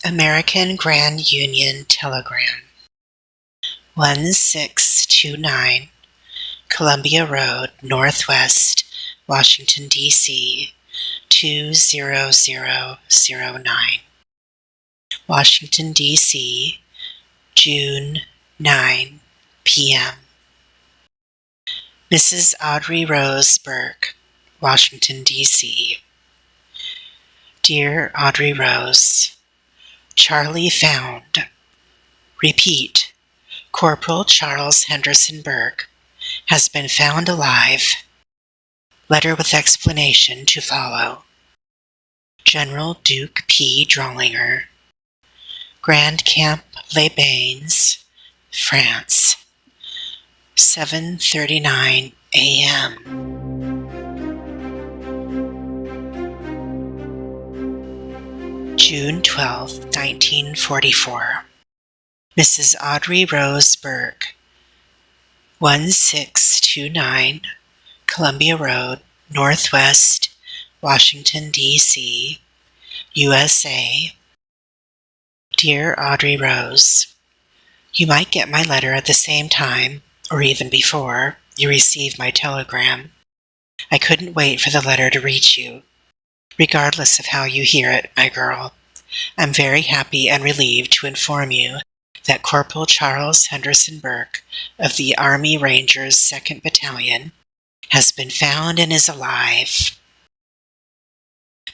American Grand Union Telegram 1629 Columbia Road, Northwest, Washington, D.C. 20009. Washington, D.C., June 9 p.m. Mrs. Audrey Rose Burke, Washington, D.C. Dear Audrey Rose, Charlie found. Repeat. Corporal Charles Henderson Burke has been found alive. Letter with explanation to follow. General Duke P. Drollinger, Grand Camp Les Bains, France, 7:39 a.m. June 12, 1944. Mrs. Audrey Rose Burke, 1629 Columbia Road, Northwest, Washington, D.C., USA. Dear Audrey Rose, you might get my letter at the same time, or even before, you received my telegram. I couldn't wait for the letter to reach you. Regardless of how you hear it, my girl, I'm very happy and relieved to inform you that Corporal Charles Henderson Burke of the Army Rangers 2nd Battalion has been found and is alive.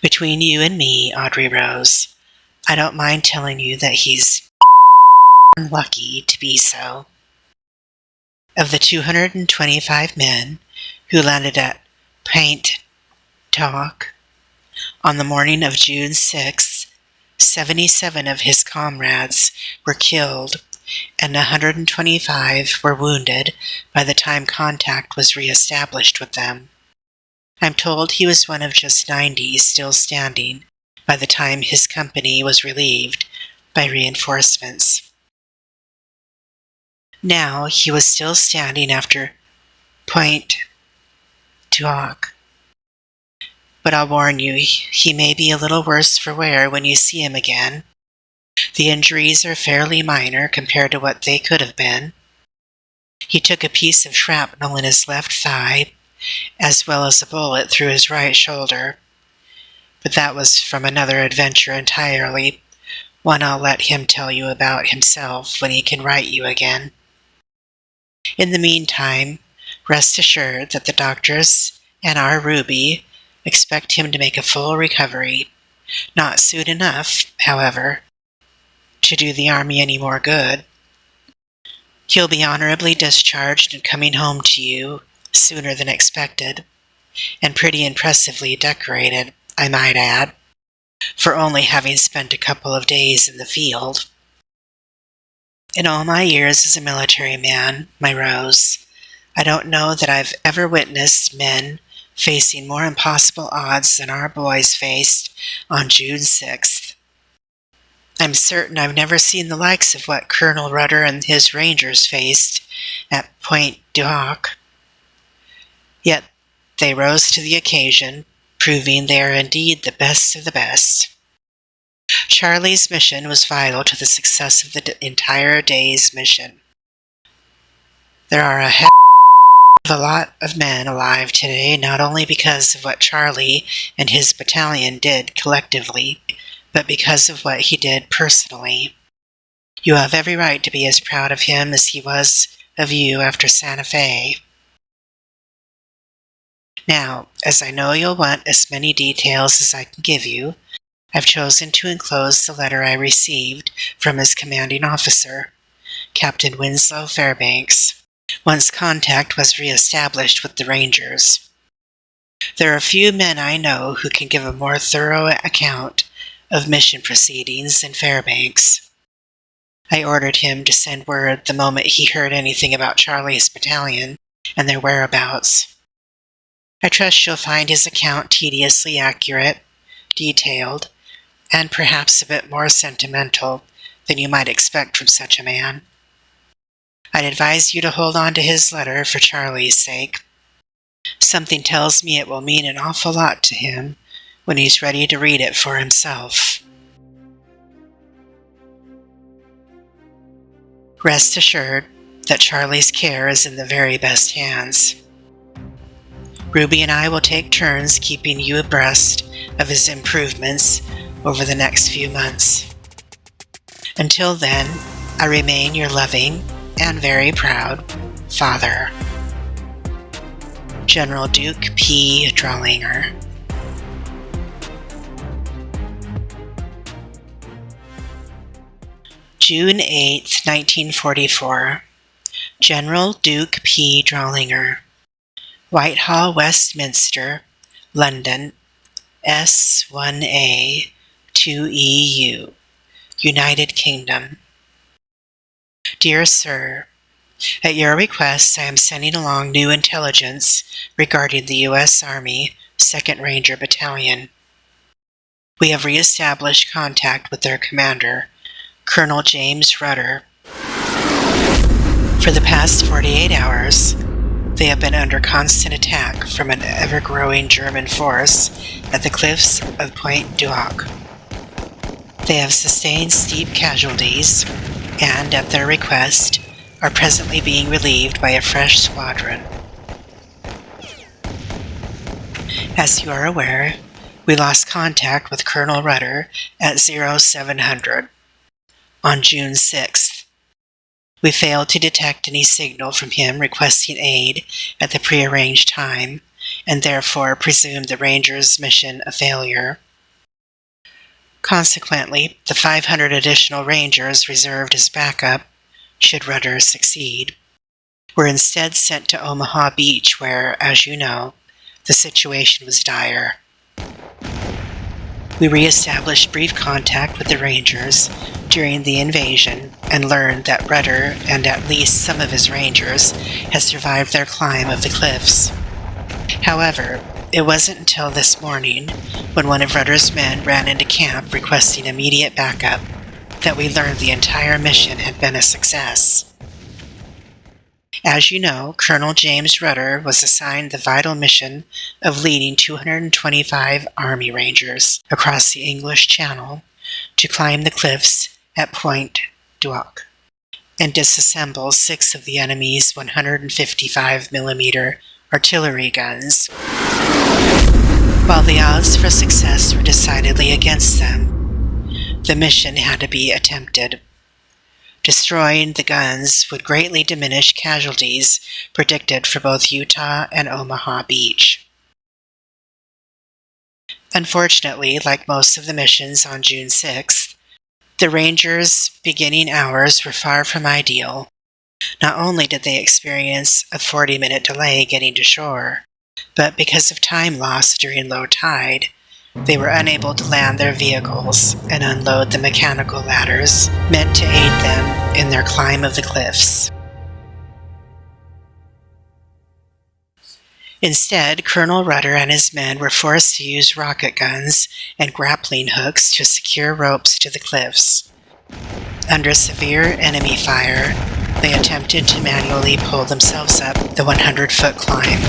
Between you and me, Audrey Rose, I don't mind telling you that he's lucky to be so. Of the 225 men who landed at Pointe du Hoc on the morning of June 6, 77 of his comrades were killed and 125 were wounded by the time contact was re-established with them. I'm told he was one of just 90 still standing by the time his company was relieved by reinforcements. Now he was still standing after Pointe du Hoc. But I'll warn you, he may be a little worse for wear when you see him again. The injuries are fairly minor compared to what they could have been. He took a piece of shrapnel in his left thigh, as well as a bullet through his right shoulder. But that was from another adventure entirely, one I'll let him tell you about himself when he can write you again. In the meantime, rest assured that the doctors and our Ruby expect him to make a full recovery. Not soon enough, however, to do the Army any more good. He'll be honorably discharged and coming home to you sooner than expected, and pretty impressively decorated, I might add, for only having spent a couple of days in the field. In all my years as a military man, my Rose, I don't know that I've ever witnessed men facing more impossible odds than our boys faced on June 6th. I'm certain I've never seen the likes of what Colonel Rudder and his Rangers faced at Pointe du Hoc. Yet they rose to the occasion, proving they are indeed the best of the best. Charlie's mission was vital to the success of the entire day's mission. There are a lot of men alive today, not only because of what Charlie and his battalion did collectively, but because of what he did personally. You have every right to be as proud of him as he was of you after Santa Fe. Now, as I know you'll want as many details as I can give you, I've chosen to enclose the letter I received from his commanding officer, Captain Winslow Fairbanks, once contact was re-established with the Rangers. There are few men I know who can give a more thorough account of mission proceedings than Fairbanks. I ordered him to send word the moment he heard anything about Charlie's battalion and their whereabouts. I trust you'll find his account tediously accurate, detailed, and perhaps a bit more sentimental than you might expect from such a man. I'd advise you to hold on to his letter for Charlie's sake. Something tells me it will mean an awful lot to him when he's ready to read it for himself. Rest assured that Charlie's care is in the very best hands. Ruby and I will take turns keeping you abreast of his improvements over the next few months. Until then, I remain your loving and very proud father, General Duke P. Drawlinger. June 8, 1944. General Duke P. Drawlinger, Whitehall, Westminster, London, S1A 2EU, United Kingdom. Dear Sir, at your request, I am sending along new intelligence regarding the U.S. Army 2nd Ranger Battalion. We have re-established contact with their commander, Colonel James Rudder. For the past 48 hours, they have been under constant attack from an ever-growing German force at the cliffs of Pointe du Hoc. They have sustained steep casualties and, at their request, are presently being relieved by a fresh squadron. As you are aware, we lost contact with Colonel Rudder at 0700 on June 6th. We failed to detect any signal from him requesting aid at the prearranged time, and therefore presumed the Rangers' mission a failure. Consequently, the 500 additional Rangers reserved as backup, should Rudder succeed, were instead sent to Omaha Beach where, as you know, the situation was dire. We re-established brief contact with the Rangers during the invasion and learned that Rudder and at least some of his Rangers had survived their climb of the cliffs. However, it wasn't until this morning, when one of Rudder's men ran into camp requesting immediate backup, that we learned the entire mission had been a success. As you know, Colonel James Rudder was assigned the vital mission of leading 225 Army Rangers across the English Channel to climb the cliffs at Pointe du Hoc and disassemble 6 of the enemy's 155mm artillery guns. While the odds for success were decidedly against them, the mission had to be attempted. Destroying the guns would greatly diminish casualties predicted for both Utah and Omaha Beach. Unfortunately, like most of the missions on June 6th, the Rangers' beginning hours were far from ideal. Not only did they experience a 40-minute delay getting to shore, but because of time lost during low tide, they were unable to land their vehicles and unload the mechanical ladders meant to aid them in their climb of the cliffs. Instead, Colonel Rudder and his men were forced to use rocket guns and grappling hooks to secure ropes to the cliffs. Under severe enemy fire, they attempted to manually pull themselves up the 100-foot climb.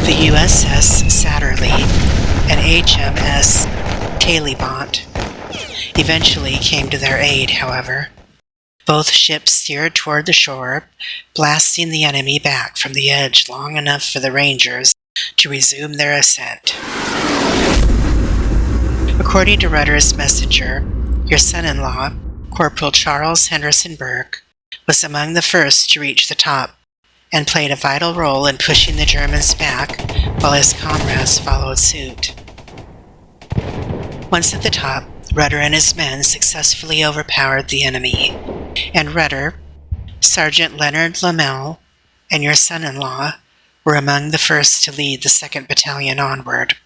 The USS Satterlee and HMS Talibont eventually came to their aid, however. Both ships steered toward the shore, blasting the enemy back from the edge long enough for the Rangers to resume their ascent. According to Rudder's messenger, your son-in-law, Corporal Charles Henderson Burke, was among the first to reach the top and played a vital role in pushing the Germans back while his comrades followed suit. Once at the top, Rudder and his men successfully overpowered the enemy, and Rudder, Sergeant Leonard Lamel, and your son-in-law were among the first to lead the 2nd Battalion onward.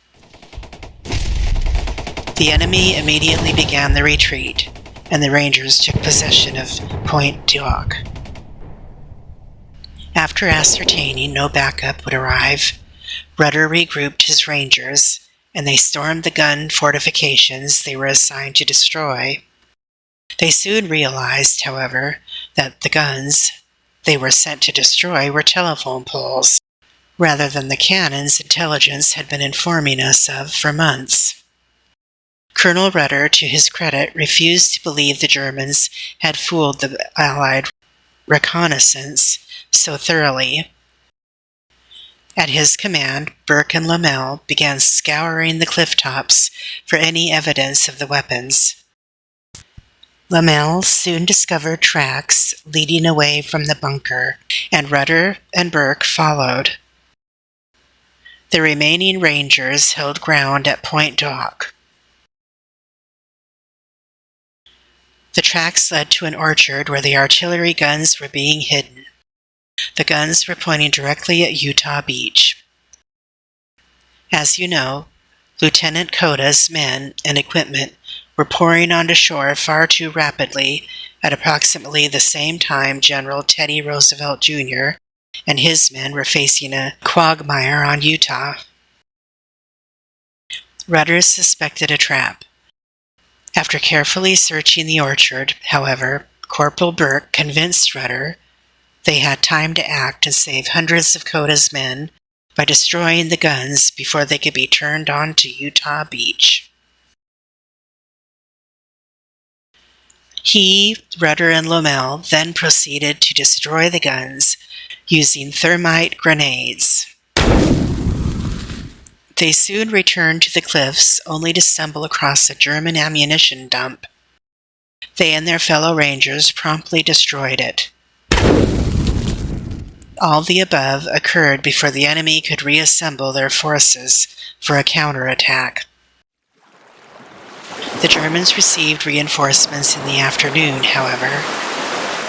The enemy immediately began the retreat, and the Rangers took possession of Pointe du Hoc. After ascertaining no backup would arrive, Rudder regrouped his Rangers, and they stormed the gun fortifications they were assigned to destroy. They soon realized, however, that the guns they were sent to destroy were telephone poles, rather than the cannons intelligence had been informing us of for months. Colonel Rudder, to his credit, refused to believe the Germans had fooled the Allied reconnaissance so thoroughly. At his command, Burke and Lamel began scouring the cliff tops for any evidence of the weapons. Lamel soon discovered tracks leading away from the bunker, and Rudder and Burke followed. The remaining Rangers held ground at Pointe du Hoc. The tracks led to an orchard where the artillery guns were being hidden. The guns were pointing directly at Utah Beach. As you know, Lieutenant Coda's men and equipment were pouring onto shore far too rapidly at approximately the same time General Teddy Roosevelt Jr. and his men were facing a quagmire on Utah. Rudder suspected a trap. After carefully searching the orchard, however, Corporal Burke convinced Rudder they had time to act and save hundreds of Coda's men by destroying the guns before they could be turned on to Utah Beach. He, Rudder, and Lamel then proceeded to destroy the guns using thermite grenades. They soon returned to the cliffs only to stumble across a German ammunition dump. They and their fellow Rangers promptly destroyed it. All the above occurred before the enemy could reassemble their forces for a counterattack. The Germans received reinforcements in the afternoon, however,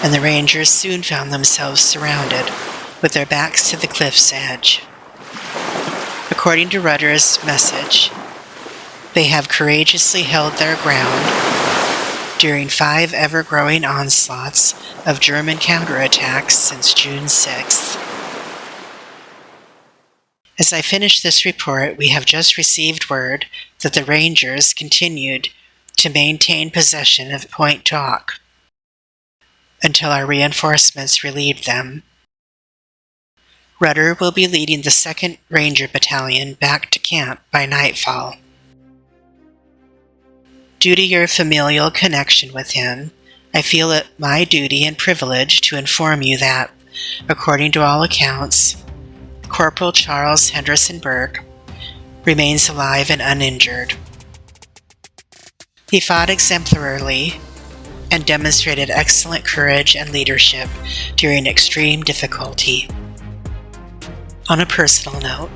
and the Rangers soon found themselves surrounded, with their backs to the cliff's edge. According to Rudder's message, they have courageously held their ground during 5 ever-growing onslaughts of German counterattacks since June 6th. As I finish this report, we have just received word that the Rangers continued to maintain possession of Pointe du Hoc until our reinforcements relieved them. Rudder will be leading the 2nd Ranger Battalion back to camp by nightfall. Due to your familial connection with him, I feel it my duty and privilege to inform you that, according to all accounts, Corporal Charles Henderson Burke remains alive and uninjured. He fought exemplarily and demonstrated excellent courage and leadership during extreme difficulty. On a personal note,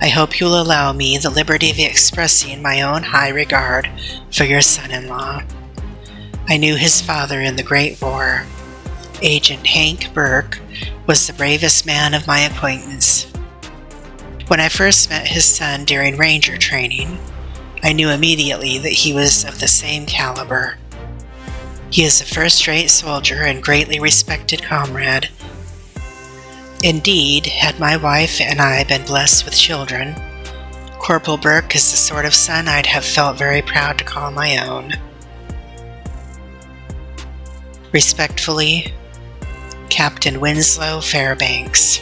I hope you'll allow me the liberty of expressing my own high regard for your son-in-law. I knew his father in the Great War. Agent Hank Burke was the bravest man of my acquaintance. When I first met his son during Ranger training, I knew immediately that he was of the same caliber. He is a first-rate soldier and greatly respected comrade. Indeed, had my wife and I been blessed with children, Corporal Burke is the sort of son I'd have felt very proud to call my own. Respectfully, Captain Winslow Fairbanks.